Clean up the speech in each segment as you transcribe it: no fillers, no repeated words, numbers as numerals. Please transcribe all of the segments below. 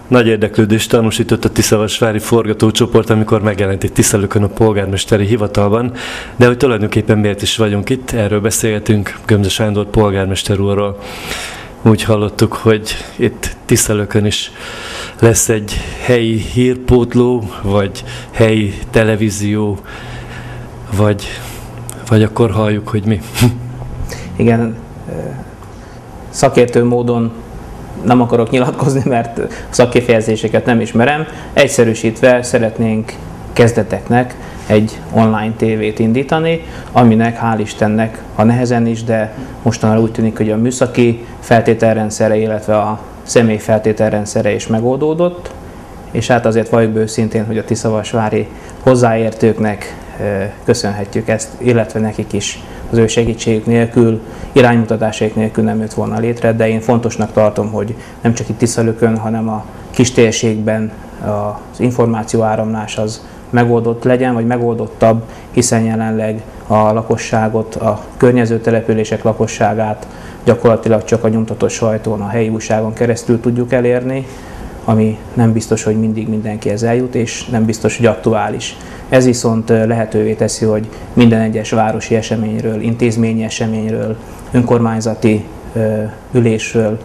Nagy érdeklődést tanúsított a Tiszavasvári forgatócsoport, amikor megjelent itt Tiszalökön a polgármesteri hivatalban, de hogy tulajdonképpen miért is vagyunk itt, erről beszélgetünk Gömze Sándor polgármester úrról. Úgy hallottuk, hogy itt Tiszalökön is lesz egy helyi hírpótló, vagy helyi televízió, vagy akkor halljuk, hogy mi. Igen, szakértő módon nem akarok nyilatkozni, mert a szakkifejezéseket nem ismerem. Egyszerűsítve szeretnénk kezdeteknek egy online tévét indítani, aminek hál' Istennek, ha nehezen is, de mostanra úgy tűnik, hogy a műszaki feltételrendszere, illetve a személy feltételrendszere is megoldódott, és hát azért valljuk be őszintén, hogy a tiszavasvári hozzáértőknek köszönhetjük ezt, illetve nekik is az ő segítségük nélkül, iránymutatásaik nélkül nem jött volna létre, de én fontosnak tartom, hogy nem csak itt Tiszalökön, hanem a kis térségben az információáramlás az megoldott legyen, vagy megoldottabb, hiszen jelenleg a lakosságot, a környező települések lakosságát gyakorlatilag csak a nyomtatott sajtón, a helyi újságon keresztül tudjuk elérni, ami nem biztos, hogy mindig mindenkihez eljut, és nem biztos, hogy aktuális. Ez viszont lehetővé teszi, hogy minden egyes városi eseményről, intézményi eseményről, önkormányzati ülésről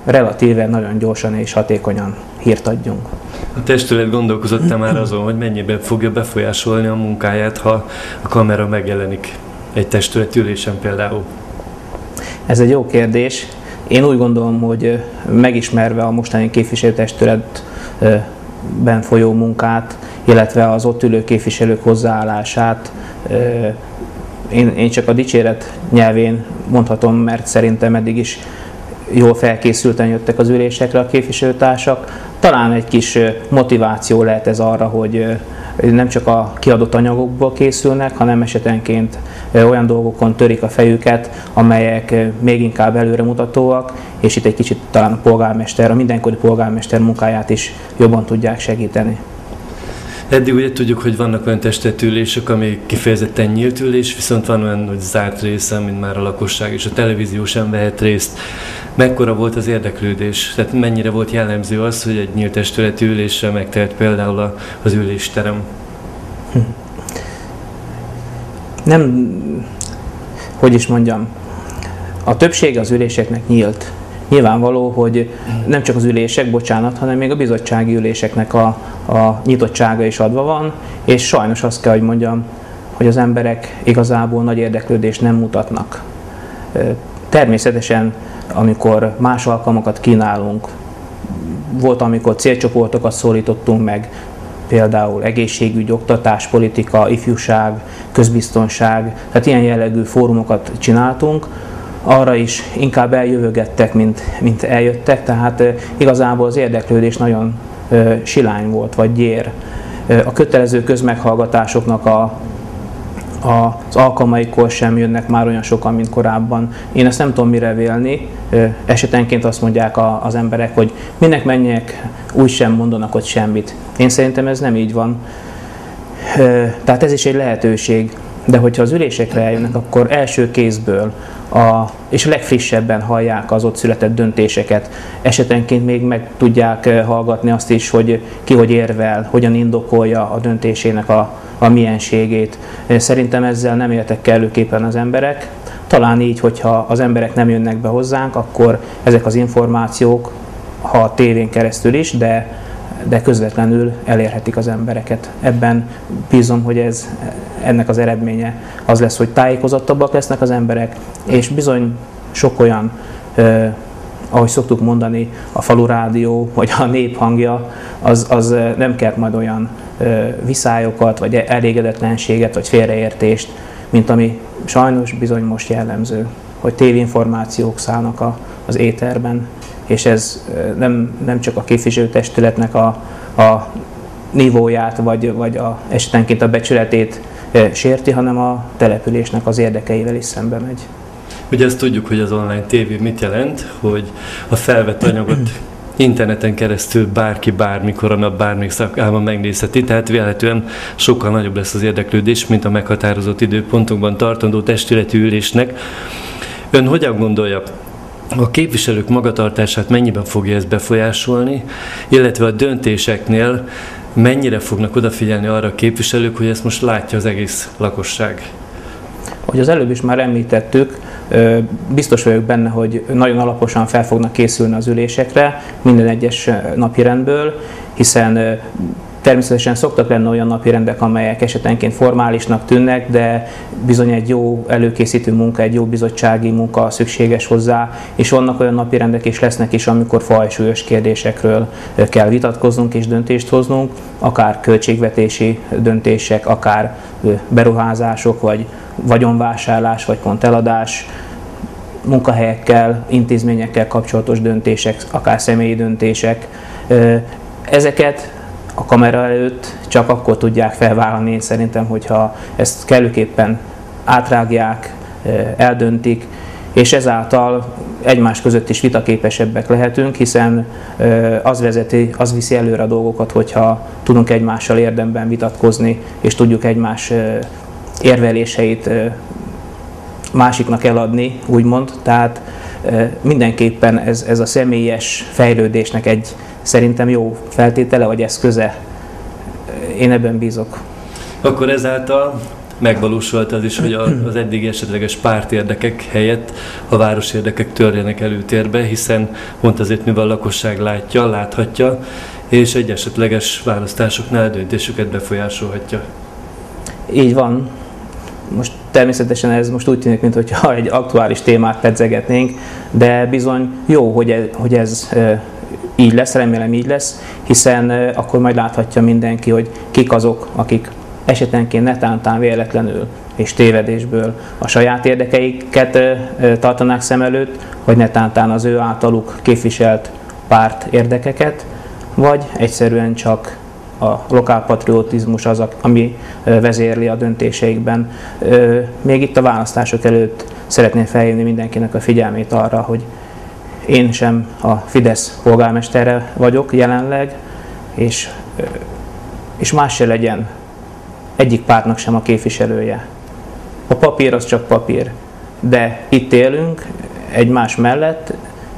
relatíve nagyon gyorsan és hatékonyan hírt adjunk. A testület gondolkozott már azon, hogy mennyiben fogja befolyásolni a munkáját, ha a kamera megjelenik egy testület ülésen például? Ez egy jó kérdés. Én úgy gondolom, hogy megismerve a mostani képviselőtestületben folyó munkát, illetve az ott ülő képviselők hozzáállását, én csak a dicséret nyelvén mondhatom, mert szerintem eddig is jól felkészülten jöttek az ülésekre a képviselőtársak. Talán egy kis motiváció lehet ez arra, hogy nem csak a kiadott anyagokból készülnek, hanem esetenként olyan dolgokon törik a fejüket, amelyek még inkább előremutatóak, és itt egy kicsit talán a polgármester, a mindenkori polgármester munkáját is jobban tudják segíteni. Eddig ugye tudjuk, hogy vannak olyan testületülések, ami kifejezetten nyílt ülés, viszont van olyan, hogy zárt része, mint már a lakosság és a televízió sem vehet részt. Mekkora volt az érdeklődés? Tehát mennyire volt jellemző az, hogy egy nyílt testületi ülésre megtelt például az ülésterem? Nem, hogy is mondjam, a többség az üléseknek nyílt. Nyilvánvaló, hogy nem csak az ülések, bocsánat, hanem még a bizottsági üléseknek a nyitottsága is adva van, és sajnos azt kell, hogy mondjam, hogy az emberek igazából nagy érdeklődést nem mutatnak. Természetesen, amikor más alkalmakat kínálunk, volt, amikor célcsoportokat szólítottunk meg, például egészségügy, oktatás, politika, ifjúság, közbiztonság, tehát ilyen jellegű fórumokat csináltunk, arra is inkább eljövögettek, mint eljöttek, tehát igazából az érdeklődés nagyon silány volt, vagy gyér. A kötelező közmeghallgatásoknak az alkalmaikor sem jönnek már olyan sokan, mint korábban. Én ezt nem tudom mire vélni. Esetenként azt mondják az emberek, hogy minek menjek, úgy sem mondanak ott semmit. Én szerintem ez nem így van. Tehát ez is egy lehetőség. De hogyha az ülésekre eljönnek, akkor első kézből és legfrissebben hallják az ott született döntéseket. Esetenként még meg tudják hallgatni azt is, hogy ki hogy érvel, hogyan indokolja a döntésének a mienségét. Szerintem ezzel nem éltek kellőképpen az emberek. Talán így, hogyha az emberek nem jönnek be hozzánk, akkor ezek az információk, ha a tévén keresztül is, de közvetlenül elérhetik az embereket. Ebben bízom, hogy ennek az eredménye az lesz, hogy tájékozottabbak lesznek az emberek, és bizony sok olyan, ahogy szoktuk mondani, a falu rádió, vagy a nép hangja, az nem kelt majd olyan viszályokat, vagy elégedetlenséget, vagy félreértést, mint ami sajnos bizony most jellemző, hogy tévinformációk szállnak az éterben, és ez nem csak a képviselőtestületnek a nívóját, vagy esetenként a becsületét sérti, hanem a településnek az érdekeivel is szembe megy. Ugye azt tudjuk, hogy az online tévé mit jelent, hogy a felvett anyagot interneten keresztül bárki bármikor a nap bármelyik szakában megnézheti, tehát vélhetően sokkal nagyobb lesz az érdeklődés, mint a meghatározott időpontokban tartandó testületi ülésnek. Ön hogyan gondolja, a képviselők magatartását mennyiben fogja ez befolyásolni, illetve a döntéseknél mennyire fognak odafigyelni arra a képviselők, hogy ezt most látja az egész lakosság? Ahogy az előbb is már említettük, biztos vagyok benne, hogy nagyon alaposan fel fognak készülni az ülésekre minden egyes napirendből, hiszen természetesen szoktak lenni olyan napirendek, amelyek esetenként formálisnak tűnnek, de bizony egy jó előkészítő munka, egy jó bizottsági munka szükséges hozzá, és vannak olyan napirendek is lesznek is, amikor fajsúlyos kérdésekről kell vitatkoznunk és döntést hoznunk, akár költségvetési döntések, akár beruházások, vagy vagyonvásárlás, vagy pont eladás, munkahelyekkel, intézményekkel kapcsolatos döntések, akár személyi döntések. Ezeket a kamera előtt csak akkor tudják felvállalni, én szerintem, hogyha ezt kellőképpen átrágják, eldöntik, és ezáltal egymás között is vitaképesebbek lehetünk, hiszen az viszi előre a dolgokat, hogyha tudunk egymással érdemben vitatkozni, és tudjuk egymás érveléseit másiknak eladni, úgymond. Tehát mindenképpen ez a személyes fejlődésnek egy szerintem jó feltétele vagy eszköze. Én ebben bízok. Akkor ezáltal megvalósult az is, hogy az eddigi esetleges pártérdekek helyett a városérdekek törjenek előtérbe, hiszen pont azért, mivel a lakosság láthatja, és egy esetleges választásoknál döntésüket befolyásolhatja. Így van. Most természetesen ez most úgy tűnik, mintha egy aktuális témát pedzegetnénk, de bizony jó, hogy ez így lesz, remélem így lesz, hiszen akkor majd láthatja mindenki, hogy kik azok, akik esetenként netántán véletlenül és tévedésből a saját érdekeiket tartanák szem előtt, vagy netántán az ő általuk képviselt párt érdekeket, vagy egyszerűen csak a lokálpatriotizmus az, ami vezérli a döntéseikben. Még itt a választások előtt szeretném felhívni mindenkinek a figyelmét arra, hogy én sem a Fidesz polgármestere vagyok jelenleg, és más se legyen egyik pártnak sem a képviselője. A papír az csak papír, de itt élünk egymás mellett,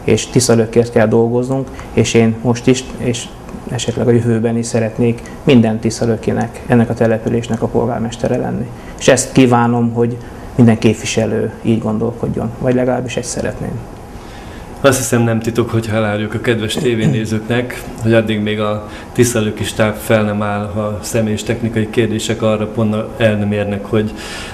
és tiszalökért kell dolgoznunk, és én most is, és esetleg a jövőben is szeretnék minden tiszalökének, ennek a településnek a polgármestere lenni. És ezt kívánom, hogy minden képviselő így gondolkodjon, vagy legalábbis ezt szeretném. Azt hiszem, nem titok, hogy eláruljuk a kedves tévénézőknek, hogy addig még a tisztelőki stáb fel nem áll, a személyes technikai kérdések arra pont el nem érnek,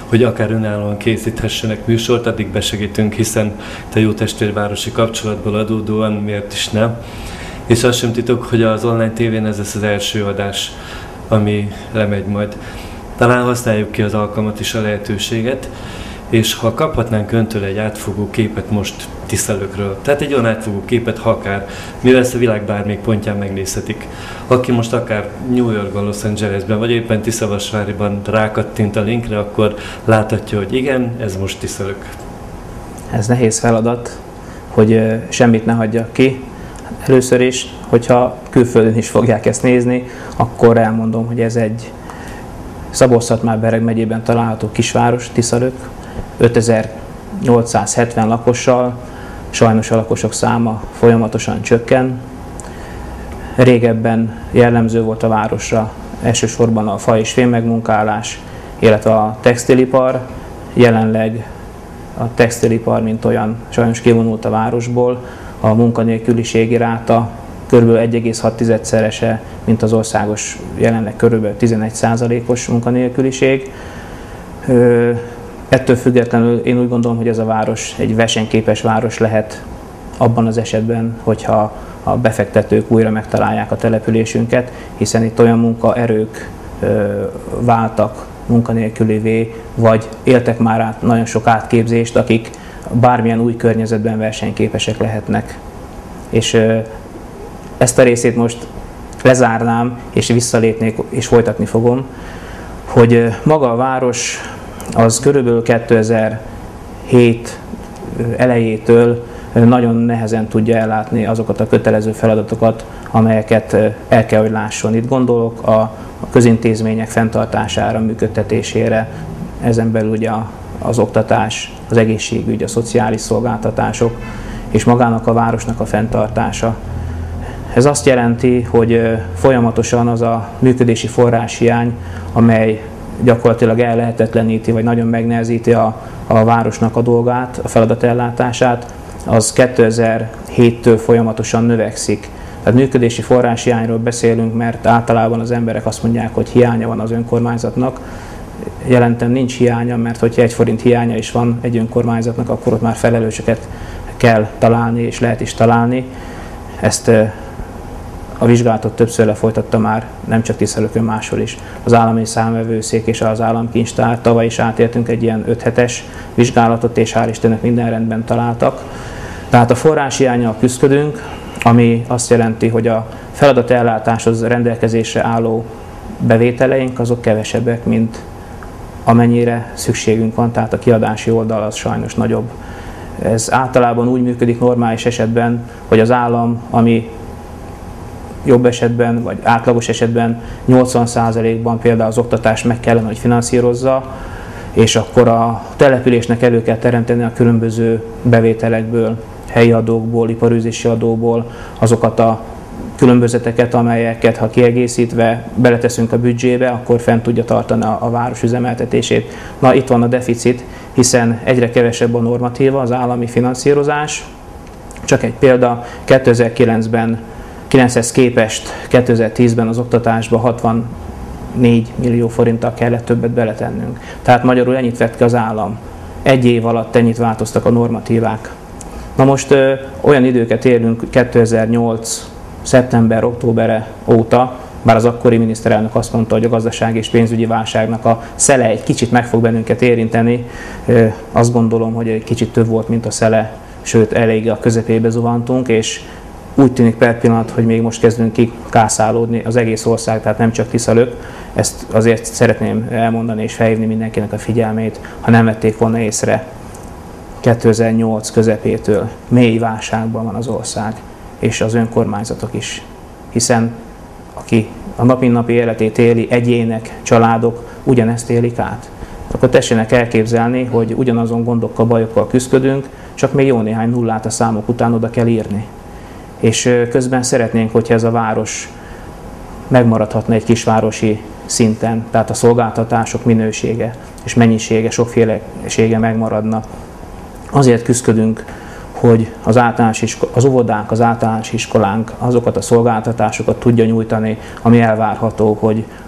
hogy akár önállóan készíthessenek műsort, addig besegítünk, hiszen te jó testvérvárosi kapcsolatból adódóan miért is nem. És azt sem titok, hogy az online tévén ez lesz az első adás, ami lemegy majd. Talán használjuk ki az alkalmat és a lehetőséget, és ha kaphatnánk öntől egy átfogó képet most tisztelőkről, tehát egy olyan átfogó képet, ha akár, mivel ezt a világ bármelyik pontján megnézhetik. Aki most akár New Yorkban, Los Angelesben, vagy éppen Tiszavasváriban rákattint a linkre, akkor láthatja, hogy igen, ez most tisztelők. Ez nehéz feladat, hogy semmit ne hagyjak ki. Először is, hogyha külföldön is fogják ezt nézni, akkor elmondom, hogy ez egy Szabolcs-Szatmár-Bereg megyében található kisváros, Tiszalök, 5870 lakossal, sajnos a lakosok száma folyamatosan csökken. Régebben jellemző volt a városra elsősorban a fa- és fémmegmunkálás, illetve a textilipar. Jelenleg a textilipar, mint olyan, sajnos kivonult a városból. A munkanélküliségi ráta kb. 1,6-szerese, mint az országos jelenleg kb. 11%-os munkanélküliség. Ettől függetlenül én úgy gondolom, hogy ez a város egy versenyképes város lehet abban az esetben, hogyha a befektetők újra megtalálják a településünket, hiszen itt olyan munkaerők váltak munkanélkülivé, vagy éltek már át nagyon sok átképzést, akik bármilyen új környezetben versenyképesek lehetnek. És ezt a részét most lezárnám, és visszalépnék, és folytatni fogom, hogy maga a város az körülbelül 2007 elejétől nagyon nehezen tudja ellátni azokat a kötelező feladatokat, amelyeket el kell, hogy lásson. Itt gondolok a közintézmények fenntartására, működtetésére, ezen belül ugye az oktatás, az egészségügy, a szociális szolgáltatások, és magának a városnak a fenntartása. Ez azt jelenti, hogy folyamatosan az a működési forráshiány, amely gyakorlatilag ellehetetleníti, vagy nagyon megnehezíti a városnak a dolgát, a feladatellátását, az 2007-től folyamatosan növekszik. Tehát működési forráshiányról beszélünk, mert általában az emberek azt mondják, hogy hiánya van az önkormányzatnak. Jelentem nincs hiánya, mert hogyha 1 forint hiánya is van egy önkormányzatnak, akkor ott már felelősöket kell találni, és lehet is találni. Ezt a vizsgálatot többször lefolytatta már, nem csak Tiszalökön, máshol is. Az állami számvevőszék és az államkincstár. Tavaly is átéltünk egy ilyen 5 hetes vizsgálatot, és hál' Istennek minden rendben találtak. Tehát a forráshiánnyal küzdködünk, ami azt jelenti, hogy a feladatellátáshoz rendelkezésre álló bevételeink azok kevesebbek, mint amennyire szükségünk van, tehát a kiadási oldal az sajnos nagyobb. Ez általában úgy működik normális esetben, hogy az állam, ami jobb esetben, vagy átlagos esetben 80%-ban például az oktatást meg kellene, hogy finanszírozza, és akkor a településnek elő kell teremteni a különböző bevételekből, helyi adókból, iparűzési adóból azokat a különbözeteket, amelyeket ha kiegészítve beleteszünk a büdzsébe, akkor fent tudja tartani a város üzemeltetését. Na, itt van a deficit, hiszen egyre kevesebb a normatíva, az állami finanszírozás. Csak egy példa, 2009-ben 9-hez képest 2010-ben az oktatásba 64 millió forinttal kellett többet beletennünk. Tehát magyarul ennyit vett ki az állam. Egy év alatt ennyit változtak a normatívák. Na most olyan időket élünk 2008. szeptember-októbere óta, bár az akkori miniszterelnök azt mondta, hogy a gazdasági és pénzügyi válságnak a szele egy kicsit meg fog bennünket érinteni. Azt gondolom, hogy egy kicsit több volt, mint a szele, sőt elég a közepébe zuhantunk, és úgy tűnik per pillanat, hogy még most kezdünk kikászálódni az egész ország, tehát nem csak Tiszalök. Ezt azért szeretném elmondani és felhívni mindenkinek a figyelmét, ha nem vették volna észre. 2008 közepétől mély válságban van az ország, és az önkormányzatok is. Hiszen aki a napi életét éli, egyének, családok ugyanezt élik át. Akkor tessenek elképzelni, hogy ugyanazon gondokkal, bajokkal küzdködünk, csak még jó néhány nullát a számok után oda kell írni. És közben szeretnénk, hogyha ez a város megmaradhatna egy kisvárosi szinten, tehát a szolgáltatások minősége és mennyisége, sokfélesége megmaradna. Azért küzdködünk, hogy az óvodánk, az általános iskolánk azokat a szolgáltatásokat tudja nyújtani, ami elvárható,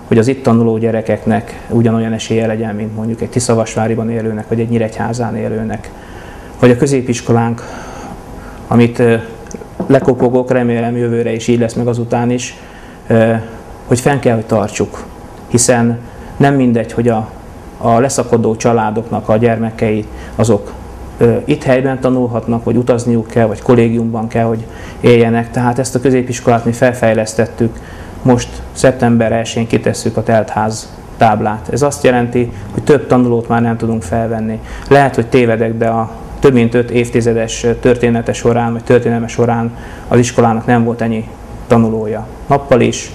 hogy az itt tanuló gyerekeknek ugyanolyan esélye legyen, mint mondjuk egy Tiszavasváriban élőnek, vagy egy Nyíregyházán élőnek. Vagy a középiskolánk, amit lekopogok, remélem jövőre is így lesz, meg azután is, hogy fenn kell, hogy tartsuk. Hiszen nem mindegy, hogy a leszakadó családoknak a gyermekei azok itt helyben tanulhatnak, vagy utazniuk kell, vagy kollégiumban kell, hogy éljenek. Tehát ezt a középiskolát mi felfejlesztettük. Most szeptember 1-én kitesszük a teltház táblát. Ez azt jelenti, hogy több tanulót már nem tudunk felvenni. Lehet, hogy tévedek, de a több mint 5 évtizedes története során, vagy történelme során az iskolának nem volt ennyi tanulója. Nappal is,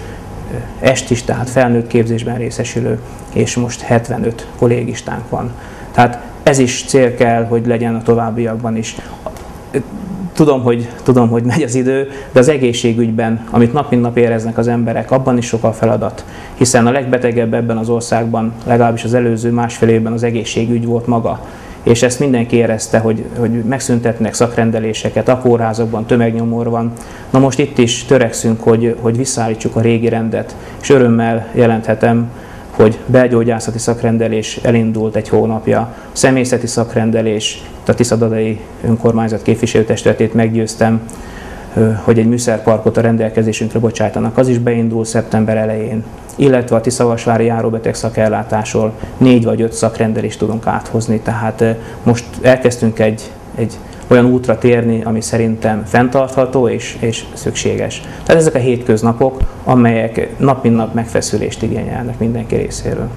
est is, tehát felnőtt képzésben részesülő, és most 75 kollégistánk van. Tehát ez is cél kell, hogy legyen a továbbiakban is. Tudom, hogy megy az idő, de az egészségügyben, amit nap mint nap éreznek az emberek, abban is sok a feladat. Hiszen a legbetegebb ebben az országban, legalábbis az előző másfél évben az egészségügy volt maga. És ezt mindenki érezte, hogy megszüntetnek szakrendeléseket, a kórházakban tömegnyomor van. Na most itt is törekszünk, hogy visszaállítsuk a régi rendet, és örömmel jelenthetem, hogy belgyógyászati szakrendelés elindult egy hónapja, a személyzeti szakrendelés, a Tiszadadai önkormányzat képviselőtestületét meggyőztem, hogy egy műszerparkot a rendelkezésünkre bocsájtanak, az is beindul szeptember elején, illetve a Tiszavasvári járóbeteg szakellátásról 4 vagy 5 szakrendelést tudunk áthozni, tehát most elkezdtünk egy olyan útra térni, ami szerintem fenntartható és szükséges. Tehát ezek a hétköznapok, amelyek nap mint nap megfeszülést igényelnek mindenki részéről.